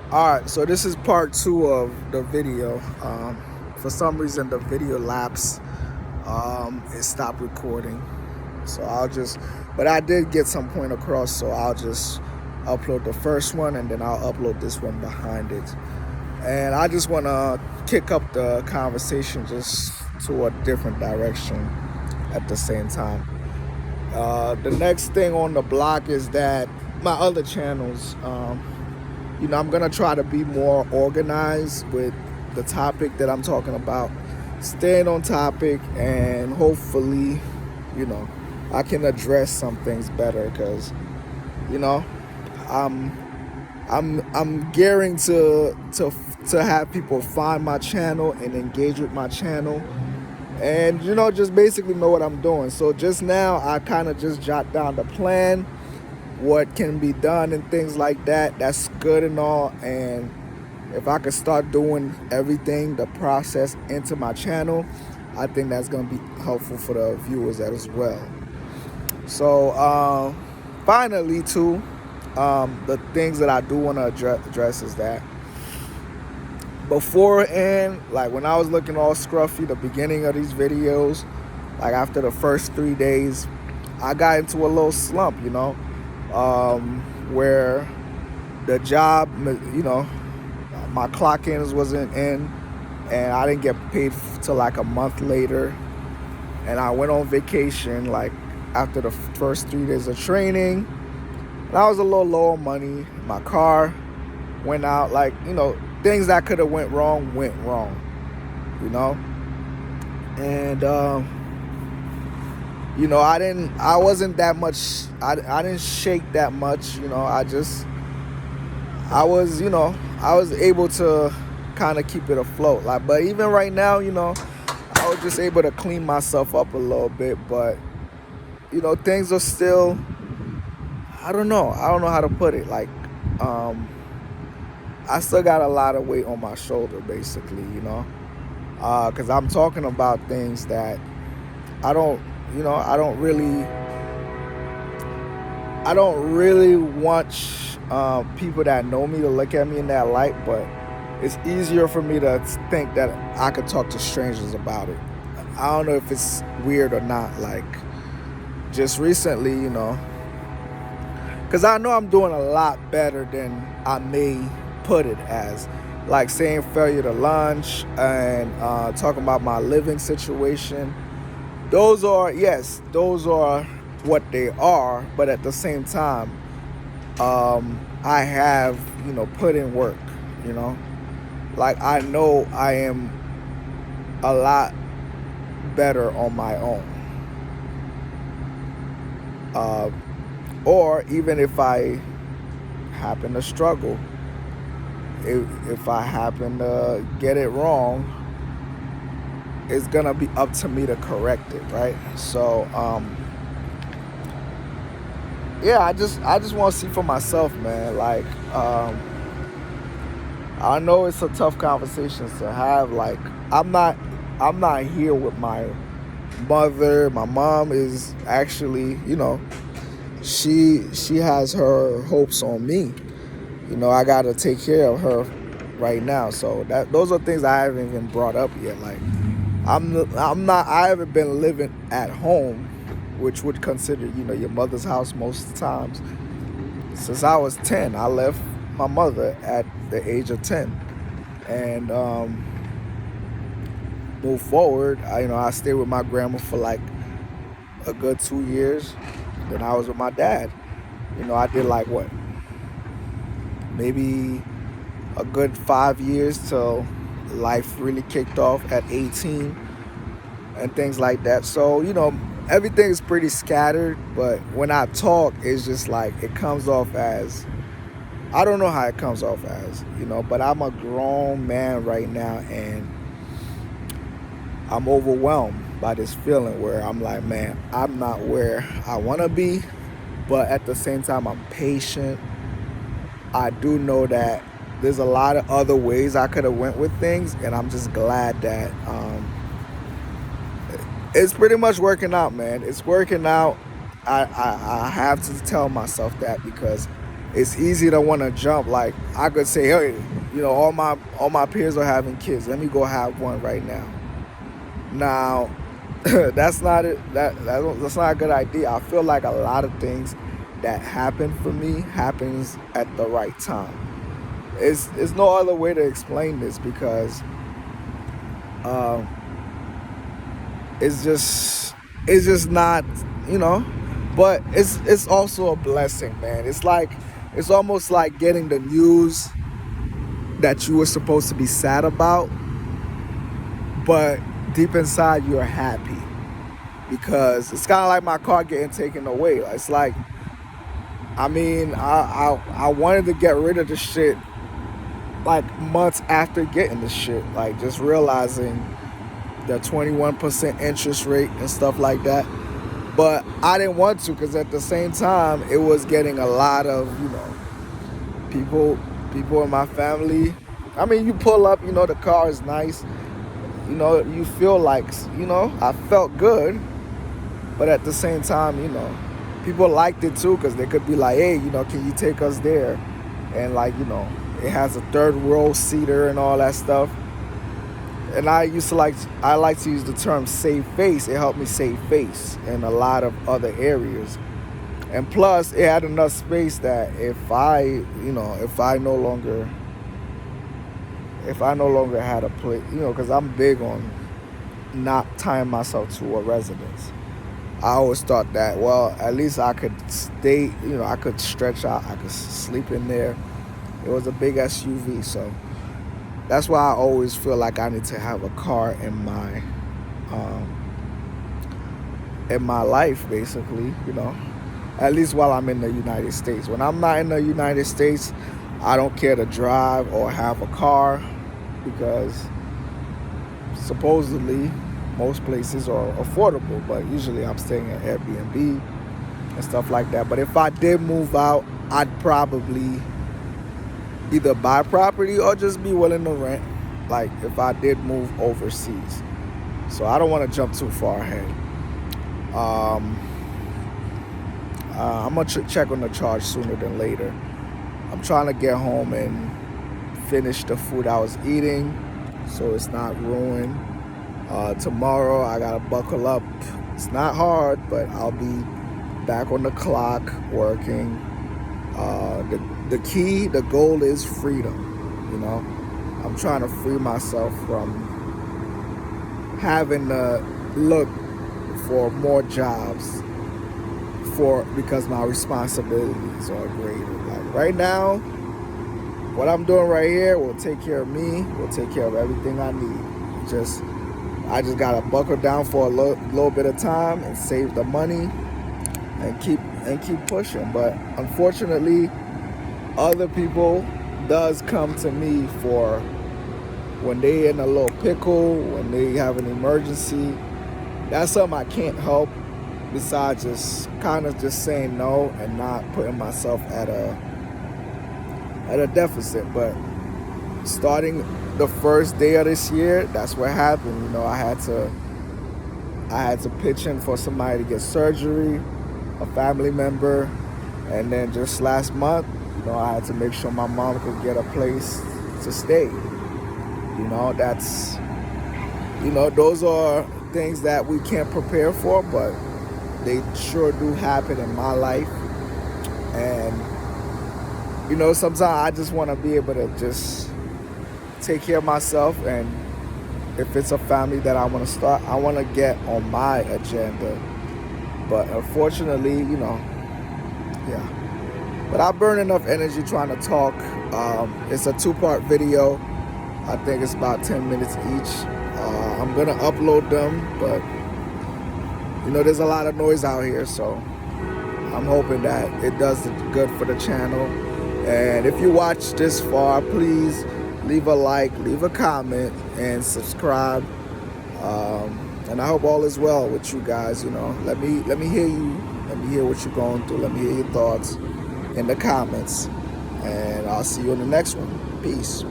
All right, so this is part two of the video. For some reason, the video lapse. It stopped recording, so but I did get some point across, so I'll just upload the first one and then I'll upload this one behind it. And I just want to kick up the conversation just to a different direction at the same time. The next thing on the block is that my other channels. I'm gonna try to be more organized with the topic that I'm talking about, staying on topic, and hopefully, you know, I can address some things better because, you know, I'm I'm gearing to have people find my channel and engage with my channel, and just basically know what I'm doing. So just now, I kind of just jot down the plan, what can be done and things like that. That's good and all. And if I could start doing everything, the process into my channel, I think that's going to be helpful for the viewers as well. So finally, too, the things that I do want to address is that beforehand, like when I was looking all scruffy, the beginning of these videos, like after the first 3 days, I got into a little slump, where the job, my clock ins wasn't in, and I didn't get paid till like a month later. And I went on vacation like after the first 3 days of training. And I was a little low on money. My car went out. Like, things that could have went wrong, you know. And I wasn't that much. I didn't shake that much. I was able to kind of keep it afloat. Like, but even right now, I was just able to clean myself up a little bit. But things are still. I don't know. I don't know how to put it. Like, I still got a lot of weight on my shoulder, basically. Because I'm talking about things that I don't. I don't really want people that know me to look at me in that light, but it's easier for me to think that I could talk to strangers about it. I don't know if it's weird or not. Like, just recently, because I know I'm doing a lot better than I may put it as. Like saying failure to lunch and talking about my living situation. Those are what they are, but at the same time, I have put in work. Like, I know I am a lot better on my own. Or even if I happen to struggle, if I happen to get it wrong, it's gonna be up to me to correct it, right? So yeah, I just want to see for myself, man. Like, I know it's a tough conversation to have. Like, I'm not here with my mother. My mom is actually, she has her hopes on me. I gotta take care of her right now. So those are things I haven't even brought up yet. Like, I haven't been living at home, which would consider, your mother's house most times. Since I was 10, I left my mother at the age of 10. And move forward, I stayed with my grandma for like a good 2 years. Then I was with my dad. I did like what? Maybe a good 5 years till life really kicked off at 18 and things like that. So, everything is pretty scattered, but when I talk, it's just like it comes off as, I don't know how it comes off as, but I'm a grown man right now, and I'm overwhelmed by this feeling where I'm like, man, I'm not where I want to be, but at the same time, I'm patient. I do know that there's a lot of other ways I could have went with things, and I'm just glad that it's pretty much working out, man. It's working out. I have to tell myself that because it's easy to want to jump. Like I could say, hey, all my peers are having kids. Let me go have one right now. Now, that's not it. That's not a good idea. I feel like a lot of things that happen for me happens at the right time. It's no other way to explain this because um, it's just not, you know. But it's also a blessing, man. It's almost like getting the news that you were supposed to be sad about, but deep inside you're happy because it's kind of like my car getting taken away. It's like, I mean, I wanted to get rid of the shit like months after getting the shit, like just realizing the 21% interest rate and stuff like that. But I didn't want to because at the same time it was getting a lot of, people in my family. I mean, you pull up, the car is nice, you feel like, I felt good, but at the same time, people liked it too because they could be like, hey, can you take us there? And like, it has a third row seater and all that stuff. And I like to use the term save face. It helped me save face in a lot of other areas. And plus, it had enough space that if I no longer had a place, because I'm big on not tying myself to a residence. I always thought that, well, at least I could stay, I could stretch out, I could sleep in there. It was a big SUV, so that's why I always feel like I need to have a car in my life, basically, at least while I'm in the United States. When I'm not in the United States, I don't care to drive or have a car because supposedly most places are affordable, but usually I'm staying at Airbnb and stuff like that. But if I did move out, I'd probably either buy property or just be willing to rent, like if I did move overseas. So I don't want to jump too far ahead. I'm going to check on the charge sooner than later. I'm trying to get home and finish the food I was eating so it's not ruined. Tomorrow I got to buckle up. It's not hard, but I'll be back on the clock working. The goal is freedom. I'm trying to free myself from having to look for more jobs because my responsibilities are greater. Like right now, what I'm doing right here will take care of me, will take care of everything I need. I just gotta buckle down for a little bit of time and save the money and keep pushing. But unfortunately, other people does come to me for when they in a little pickle, when they have an emergency. That's something I can't help besides just kind of just saying no and not putting myself at a deficit. But starting the first day of this year, that's what happened. I had to pitch in for somebody to get surgery, a family member, and then just last month, I had to make sure my mom could get a place to stay. Those are things that we can't prepare for, but they sure do happen in my life. And sometimes I just want to be able to just take care of myself, and if it's a family that I want to start, I want to get on my agenda. But unfortunately, yeah. But I burn enough energy trying to talk. It's a 2-part video. I think it's about 10 minutes each. I'm going to upload them, but there's a lot of noise out here, so I'm hoping that it does good for the channel. And if you watch this far, please leave a like, leave a comment, and subscribe. And I hope all is well with you guys. Let me hear you. Let me hear what you're going through. Let me hear your thoughts in the comments. And I'll see you in the next one. Peace.